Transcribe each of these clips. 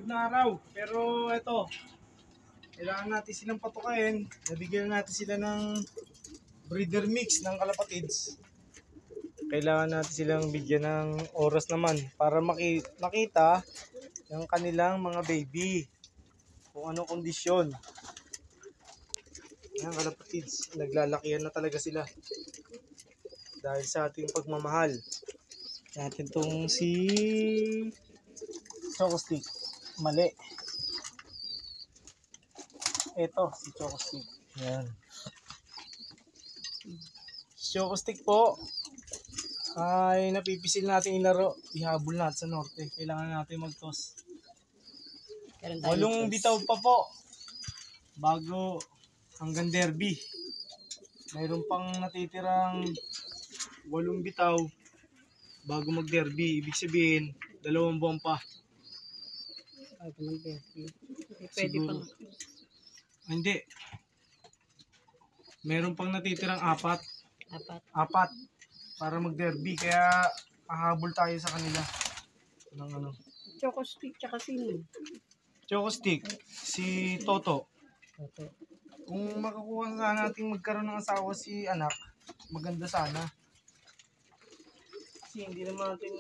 Maliwanag na araw. Pero ito, kailangan natin silang patukain. Nabigyan natin sila ng breeder mix ng kalapatids. Kailangan natin silang bigyan ng oras naman para makita yung kanilang mga baby. Kung anong kondisyon. Yan, kalapatids. Naglalakihan na talaga sila. Dahil sa ating pagmamahal. Natin tong si Choco Stick. Mali. Ito, si Choco Stick. Yan. Si Choco Stick po ay napipisil natin ilaro. Ihabol natin sa norte. Kailangan natin mag-toss. 8 bitaw pa po. Bago hanggang derby. Mayroon pang natitirang 8 bitaw bago mag-derby. Ibig sabihin, 2 buwan pa. Bago mag-derby. Pwede pang... Hindi. Meron pang natitirang 4. 4 para mag-derby. Kaya ahabol tayo sa kanila. Ng ano. Choco Stick tsaka sino? Choco Stick. Si Toto. Kung makakuha sana natin magkaroon ng asawa si anak, maganda sana. Kasi hindi naman natin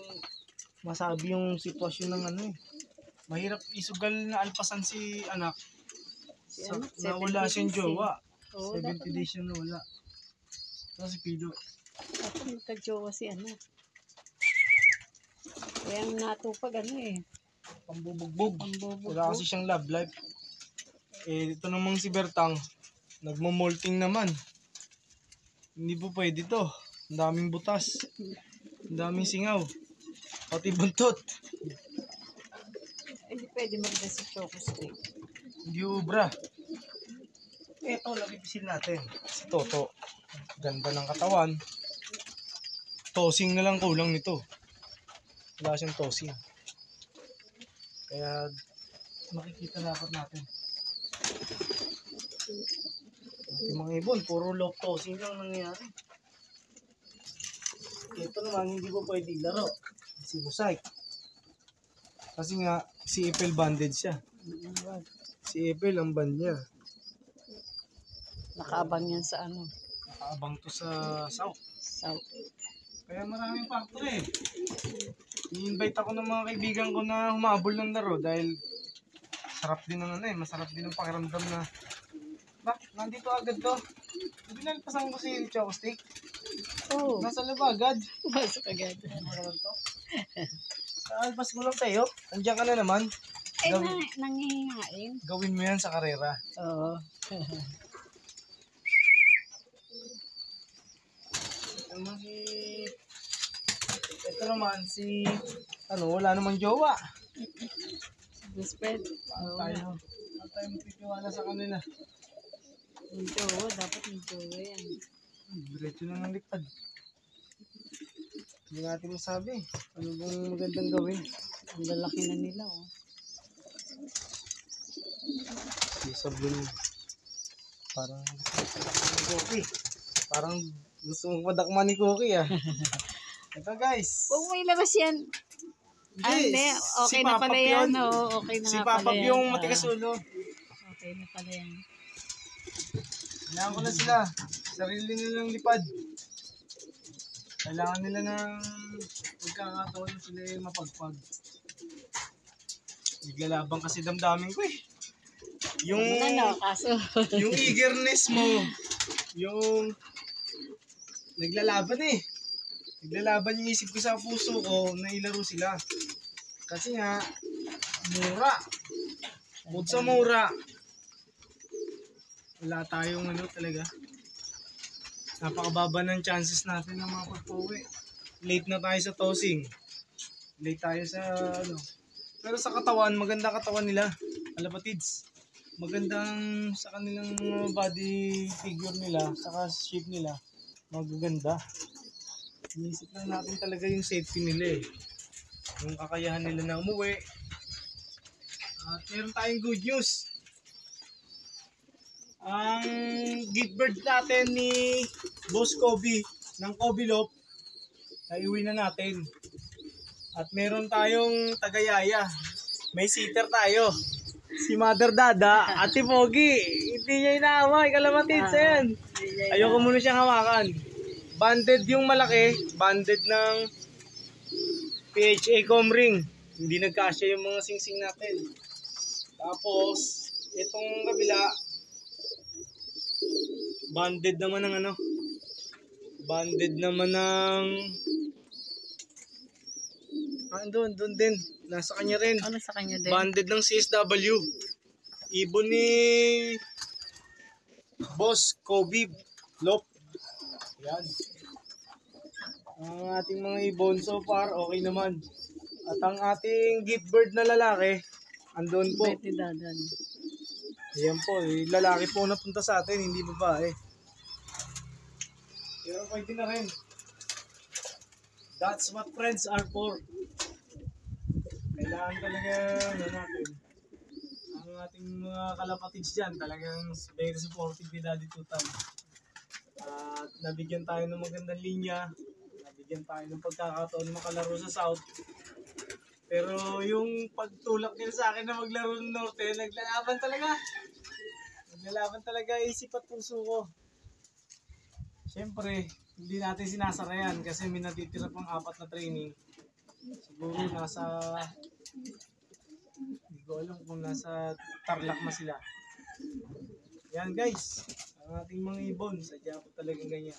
masabi yung sitwasyon ng ano eh. Mahirap isugal na alpasan si anak. Na wala siyang jowa. 70 days siya na wala. Ito si Pido. Ako magka-jowa si anak. Kaya ang natupag ano eh. Pambubugbog. Wala kasi siyang love life. Eh, ito namang si Bertang. Nagmamolting naman. Hindi po pwede to. Ang daming butas. Ang daming singaw. Pati buntot. Hindi pwede magda si Choco Stick. Hindi ubra. Ito, napipisil natin. Si Toto. Ganda ng katawan. Tossing na lang kulang nito. Wala siyang tossing. Kaya makikita dapat natin. Ating mga ibon, puro lock tossing lang nangyayari. Ito naman, hindi po pwede laro. Si Musay. Kasi nga, si Ipel banded siya. Si Ipel ang band niya. Nakaabang yan sa ano? Nakaabang to sa South. Kaya maraming factor eh. I-invite ako ng mga kaibigan ko na humabol ng laro dahil sarap din ng ano eh. Masarap din ang pakiramdam na bakit? Nandito agad to. Binalpasan ko si Choco Stick. Oh. Nasa laba agad. Masok agad. Alpas mo lang tayo. Andiyan ka na naman. Eh, nangihingain. Gawin mo yan sa karera. Oo. Ito naman si ano, wala namang jowa. Respect. Tayo magtitiwala sa kanila. Yung jowa, dapat yung jowa yan. Diretso na ng lipad. Hindi natin masabi. Ano bang magandang gawin? Ang lalaki na nila oh. Si Sablon. Parang Cookie. Parang gusto mong padakman ni Cookie ah. Ito guys. Huwag mo ilabas yan. Hindi. Okay si na pala yan. Oo, okay na si nga pala Papa yan. yung matigas ulo. Okay na pala yan. Kailangan ko na sila. Sarili nilang lipad. Kailangan nila ng pagkakataon na sila yung mapagpag. Naglalabang kasi damdamin ko eh. Yung, kaso. yung eagerness mo, yung naglalaban eh. Naglalaban yung isip ko sa puso ko na ilaro sila. Kasi nga, mura. Bukod sa mura, wala tayong ano talaga. Napakababa ng chances natin na mapagpuwi. Late na tayo sa tossing. Late tayo sa ano. Pero sa katawan, maganda katawan nila. Kalapatids. Magandang sa kanilang body figure nila, saka shape nila. Magaganda. Inisip lang natin talaga yung safety nila eh. Yung kakayahan nila na umuwi. At meron tayong good news. Ang gift bird natin ni Boss Kobe ng Kobe Lop ay uwi na natin. At meron tayong tagayaya May sitter tayo. Si Mother Dada, Ate Pogi. Hindi niya inaaway, kalapatids. Ayan. Ayoko muna siyang hawakan. Banded yung malaki. Banded ng PHA Comring. Hindi nagkasya yung mga singsing natin. Tapos, itong kabila, banded naman ng ano. Banded naman ng... doon din. Nasa kanya rin. Ano sa kanya din? Banded ng CSW. Ibon ni Boss Kobe Lop. Yan. Ang ating mga ibon so far, okay naman. At ang ating gift bird na lalaki, andun po. Betty Dadan. Ayan po, lalaki po napunta sa atin, hindi babae. Pero pwede na rin. That's what friends are for. Kailangan talaga natin. Ang ating mga kalapatids dyan, talagang very supportive ni Daddy Tutan. At nabigyan tayo ng magandang linya. Nabigyan tayo ng pagkakataon makalaro sa South. Pero yung pagtulak nila sa akin na maglaro ng Norte, naglalaban talaga. Naglalaban talaga isip at puso ko. Siyempre, hindi natin sinasara yan kasi may natitira pang 4 na training. Siguro nasa, hindi ko alam kung nasa Tarlac na sila. Yan guys, ang ating mga ibon, sadya po talagang ganyan.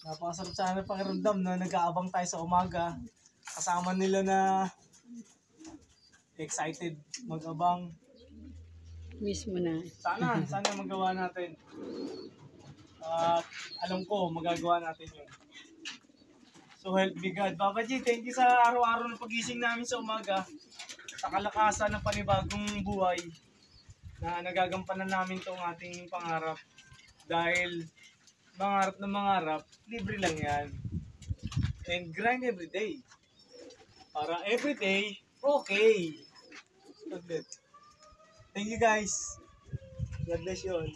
Napakasarap sana pakiramdam na nag-aabang tayo sa umaga. Kasama nila na excited mag-abang. Miss mo na. Sana magawa natin. At alam ko, magagawa natin yun. So help me God. Papa G, thank you sa araw-araw ng pagising namin sa umaga. Sa kalakasan ng panibagong buhay na nagagampanan namin itong ating pangarap. Dahil mangarap na mangarap, libre lang yan. And grind every day. Para everyday, okay. Thank you guys. God bless you all.